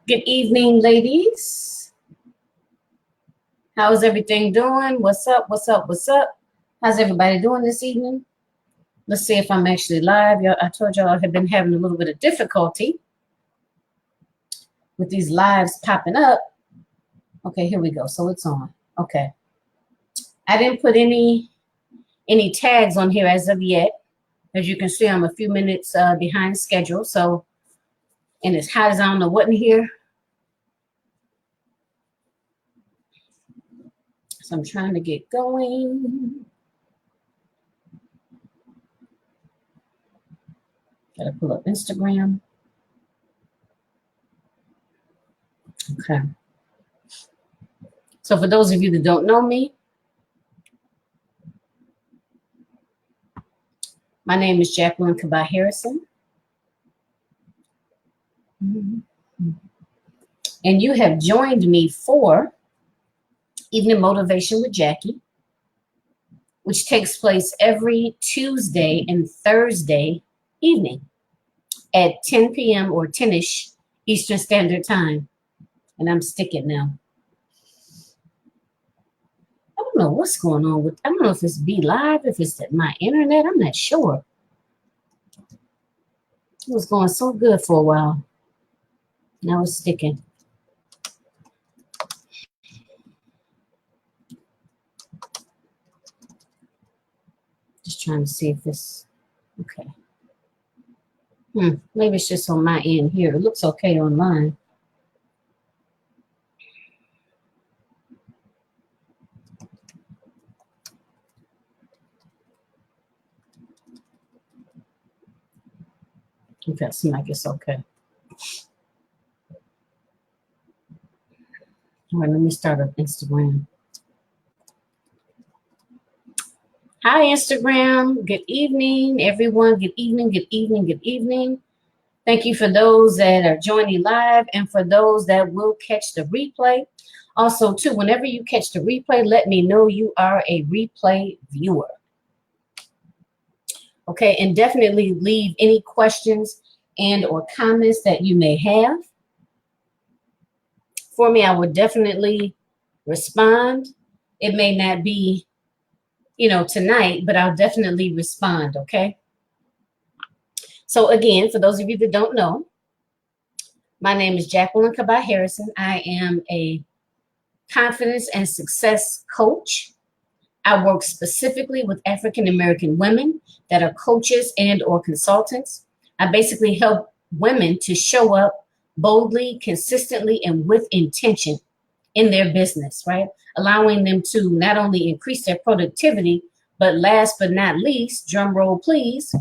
Good evening, ladies. How's everything doing? What's up? What's up? What's up? How's everybody doing this evening? Let's see if I'm actually live. I told y'all I have been having a little bit of difficulty with these lives popping up. Okay, here we go. So it's on. Okay. I didn't put any tags on here as of yet. As you can see, I'm a few minutes behind schedule. So, and it's hot as I don't know what in here. So I'm trying to get going. Gotta pull up Instagram. Okay. So for those of you that don't know me, my name is Jacqueline Kabah Harrison. And you have joined me for Evening Motivation with Jackie, which takes place every Tuesday and Thursday evening at 10 p.m. or 10-ish Eastern Standard Time. And I'm sticking now. I don't know what's going on with, I don't know if it's Be Live, if it's my internet, I'm not sure. It was going so good for a while. Now it's sticking. Just trying to see if this, okay. Maybe it's just on my end here. It looks okay online. Okay, it seems like it's okay. All right, let me start up Instagram. Hi, Instagram. Good evening, everyone. Good evening, good evening, good evening. Thank you for those that are joining live and for those that will catch the replay. Also, too, whenever you catch the replay, let me know you are a replay viewer. Okay, and definitely leave any questions and or comments that you may have. For me, I would definitely respond. It may not be, you know, tonight, but I'll definitely respond, okay? So again, for those of you that don't know, my name is Jacqueline Kabah Harrison. I am a confidence and success coach. I work specifically with African American women that are coaches and or consultants. I basically help women to show up boldly, consistently, and with intention in their business, right? Allowing them to not only increase their productivity, but last but not least, drum roll please,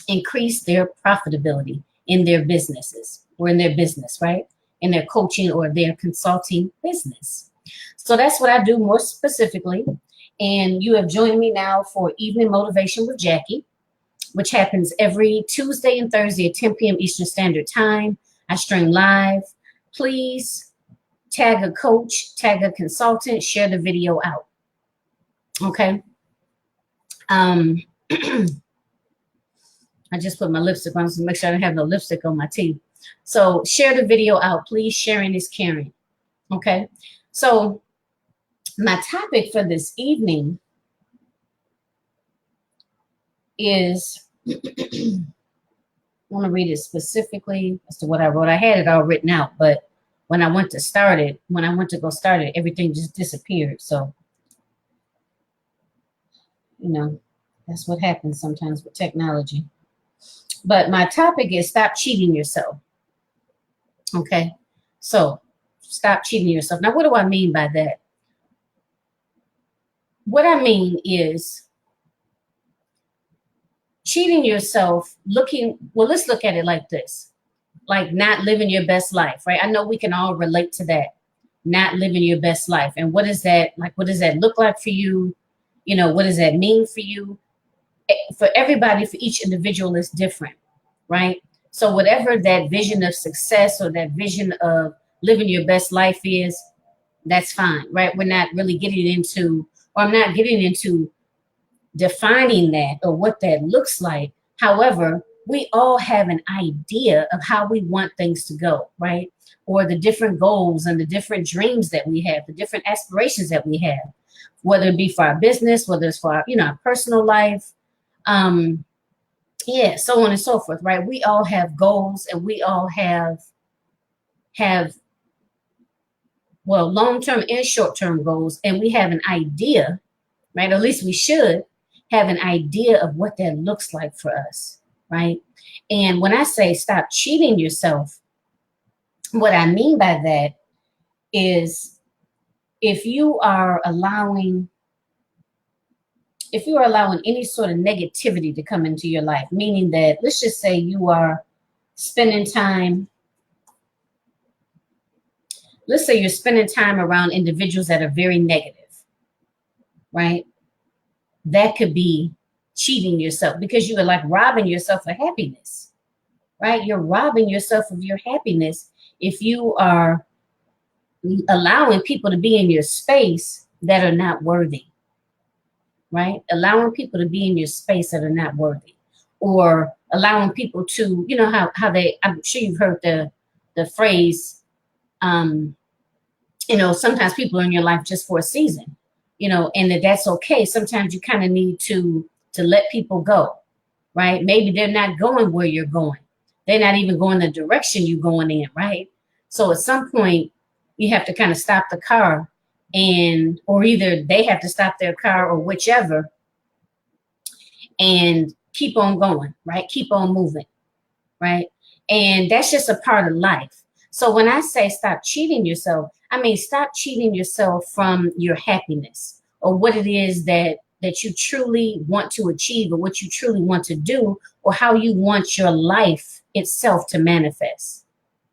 increase their profitability in their businesses or in their business, right? In their coaching or their consulting business. So that's what I do more specifically. And you have joined me now for Evening Motivation with Jackie, which happens every Tuesday and Thursday at 10 p.m. Eastern Standard Time. I stream live. Please tag a coach, tag a consultant, share the video out. Okay. I just put my lipstick on to make sure I don't have no lipstick on my teeth. So share the video out, please. Sharing is caring. Okay. So my topic for this evening is, I want to read it specifically as to what I wrote. I had it all written out, but when I went to go start it, everything just disappeared. So, you know, that's what happens sometimes with technology. But my topic is stop cheating yourself. Okay, so stop cheating yourself. Now, what do I mean by that? What I mean is cheating yourself, let's look at it like this. Like not living your best life, right? I know we can all relate to that. Not living your best life. And what is that like? What does that look like for you? You know, what does that mean for you? For everybody, for each individual is different, right? So whatever that vision of success or that vision of living your best life is, that's fine, right? We're not really getting into, or I'm not getting into defining that or what that looks like. However, we all have an idea of how we want things to go, right? Or the different goals and the different dreams that we have, the different aspirations that we have, whether it be for our business, whether it's for our, our personal life, um, yeah, so on and so forth, right? We all have goals, and we all have well, long-term and short-term goals, and we have an idea, right? Or at least we should have an idea of what that looks like for us, right? And when I say stop cheating yourself, what I mean by that is if you are allowing any sort of negativity to come into your life, meaning that, let's just say you are spending time, let's say you're spending time around individuals that are very negative, right? That could be cheating yourself, because you are like robbing yourself of happiness, right? You're robbing yourself of your happiness if you are allowing people to be in your space that are not worthy, right? Allowing people to be in your space that are not worthy, or allowing people to, how they, I'm sure you've heard the phrase, sometimes people are in your life just for a season, and that's okay. Sometimes you kind of need to let people go, right? Maybe they're not going where you're going. They're not even going the direction you're going in, right? So at some point, you have to kind of stop the car, or either they have to stop their car, or whichever, and keep on going, right? Keep on moving, right? And that's just a part of life. So when I say stop cheating yourself, I mean stop cheating yourself from your happiness, or what it is that you truly want to achieve, or what you truly want to do, or how you want your life itself to manifest,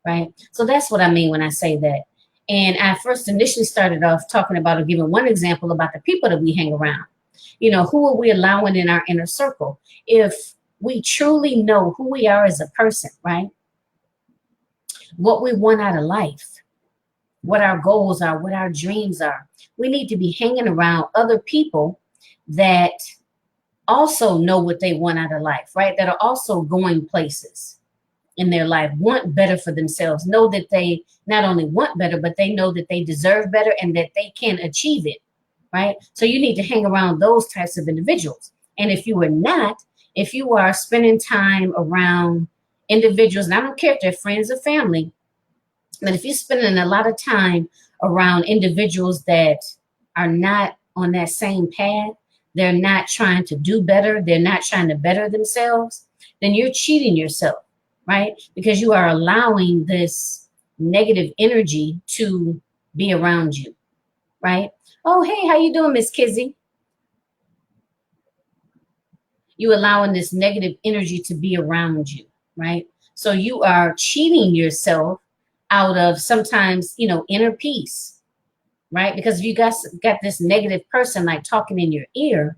right? So that's what I mean when I say that. And I first initially started off talking about, or giving one example about the people that we hang around. Who are we allowing in our inner circle? If we truly know who we are as a person, right? What we want out of life, what our goals are, what our dreams are. We need to be hanging around other people that also know what they want out of life, right? That are also going places in their life, want better for themselves, know that they not only want better, but they know that they deserve better and that they can achieve it, right? So you need to hang around those types of individuals. And if you are not, if you are spending time around individuals, and I don't care if they're friends or family, but if you're spending a lot of time around individuals that are not on that same path, they're not trying to do better, they're not trying to better themselves, then you're cheating yourself, right? Because you are allowing this negative energy to be around you, right? Oh, hey, how you doing, Miss Kizzy? You allowing this negative energy to be around you, right? So you are cheating yourself out of sometimes, inner peace, right? Because if you got this negative person like talking in your ear,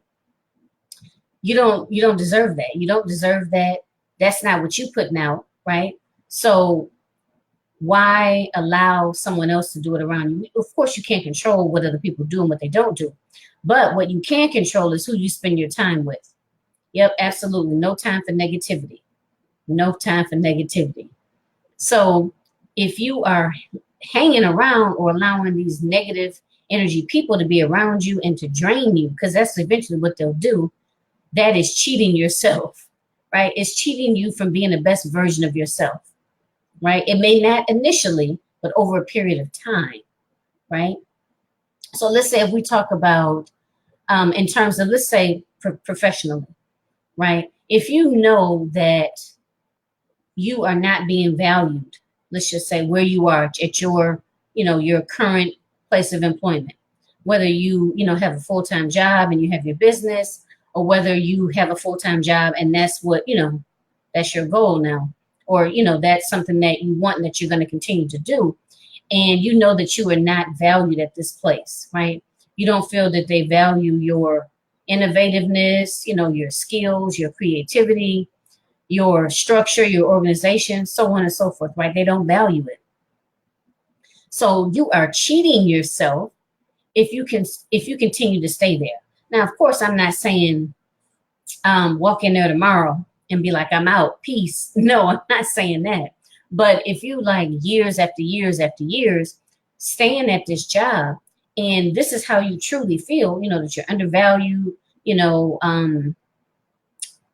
you don't deserve that. You don't deserve that. That's not what you putting out, right? So why allow someone else to do it around you? Of course, you can't control what other people do and what they don't do. But what you can control is who you spend your time with. Yep, absolutely. No time for negativity. No time for negativity. So if you are hanging around or allowing these negative energy people to be around you and to drain you, because that's eventually what they'll do, that is cheating yourself, right? It's cheating you from being the best version of yourself, right? It may not initially, but over a period of time, right? So let's say if we talk about in terms of, let's say, professionally, right? If you know that you are not being valued, let's just say where you are at your, your current place of employment, whether you, have a full-time job and you have your business, or whether you have a full-time job and that's what, that's your goal now, or, that's something that you want and that you're going to continue to do. And you know that you are not valued at this place, right? You don't feel that they value your innovativeness, your skills, your creativity, your structure, your organization, so on and so forth, right? They don't value it. So you are cheating yourself if you continue to stay there. Now, of course, I'm not saying walk in there tomorrow and be like, I'm out, peace. No, I'm not saying that. But if you like years after years after years staying at this job, and this is how you truly feel, that you're undervalued,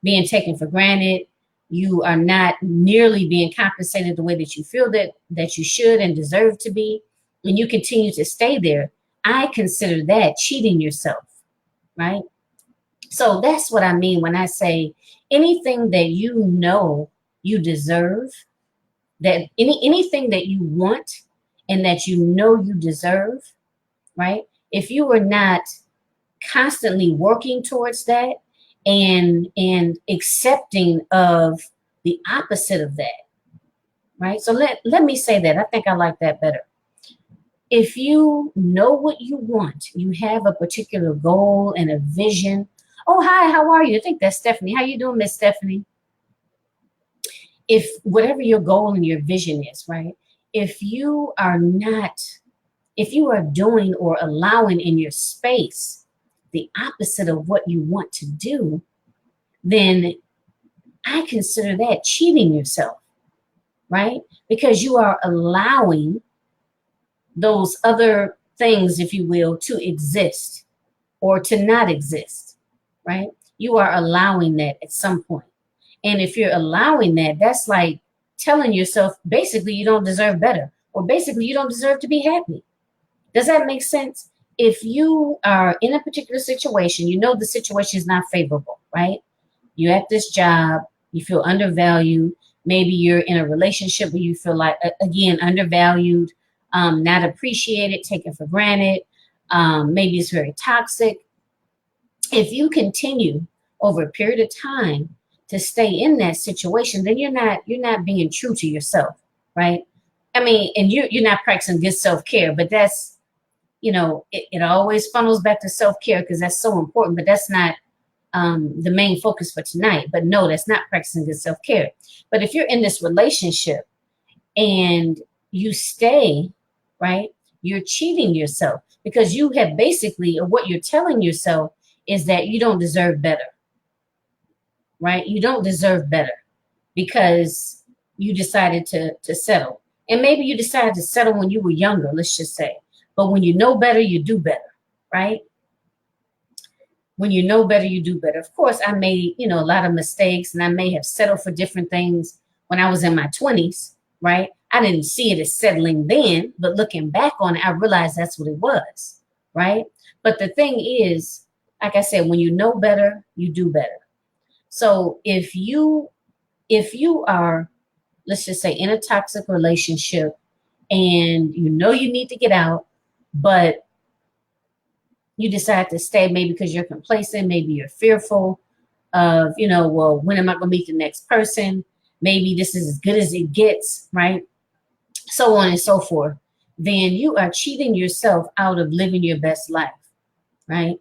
being taken for granted, you are not nearly being compensated the way that you feel that you should and deserve to be, and you continue to stay there, I consider that cheating yourself, right? So that's what I mean when I say anything that you deserve, that anything that you want and that you deserve, right? If you are not constantly working towards that and accepting of the opposite of that, right? So let me say that. I think I like that better. If you know what you want, you have a particular goal and a vision. Oh, hi, how are you? I think that's Stephanie. How you doing, Miss Stephanie? If whatever your goal and your vision is, right? If you are doing or allowing in your space the opposite of what you want to do, then I consider that cheating yourself, right? Because you are allowing those other things, if you will, to exist or to not exist, right? You are allowing that at some point. And if you're allowing that, that's like telling yourself basically you don't deserve better, or basically you don't deserve to be happy. Does that make sense? If you are in a particular situation, the situation is not favorable, right? You're at this job, you feel undervalued. Maybe you're in a relationship where you feel like, again, undervalued, not appreciated, taken for granted. Maybe it's very toxic. If you continue over a period of time to stay in that situation, then you're not being true to yourself, right? I mean, and you're not practicing good self-care, but that's, it always funnels back to self-care because that's so important, but that's not the main focus for tonight. But no, that's not practicing good self-care. But if you're in this relationship and you stay, right, you're cheating yourself because you have basically, or what you're telling yourself is that you don't deserve better, right? You don't deserve better because you decided to settle. And maybe you decided to settle when you were younger, let's just say. But when you know better, you do better, right? When you know better, you do better. Of course, I made, a lot of mistakes, and I may have settled for different things when I was in my 20s, right? I didn't see it as settling then, but looking back on it, I realized that's what it was, right? But the thing is, like I said, when you know better, you do better. So if you are, let's just say, in a toxic relationship and you need to get out, but you decide to stay maybe because you're complacent, maybe you're fearful of, well, when am I going to meet the next person? Maybe this is as good as it gets, right? So on and so forth. Then you are cheating yourself out of living your best life, right?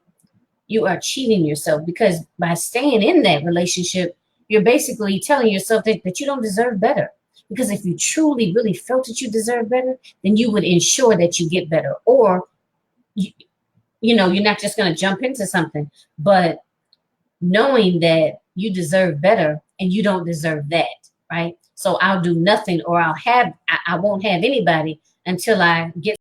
You are cheating yourself because by staying in that relationship, you're basically telling yourself that you don't deserve better. Because if you truly, really felt that you deserve better, then you would ensure that you get better. Or, you're not just going to jump into something, but knowing that you deserve better and you don't deserve that, right? So I'll do nothing, or I won't have anybody until I get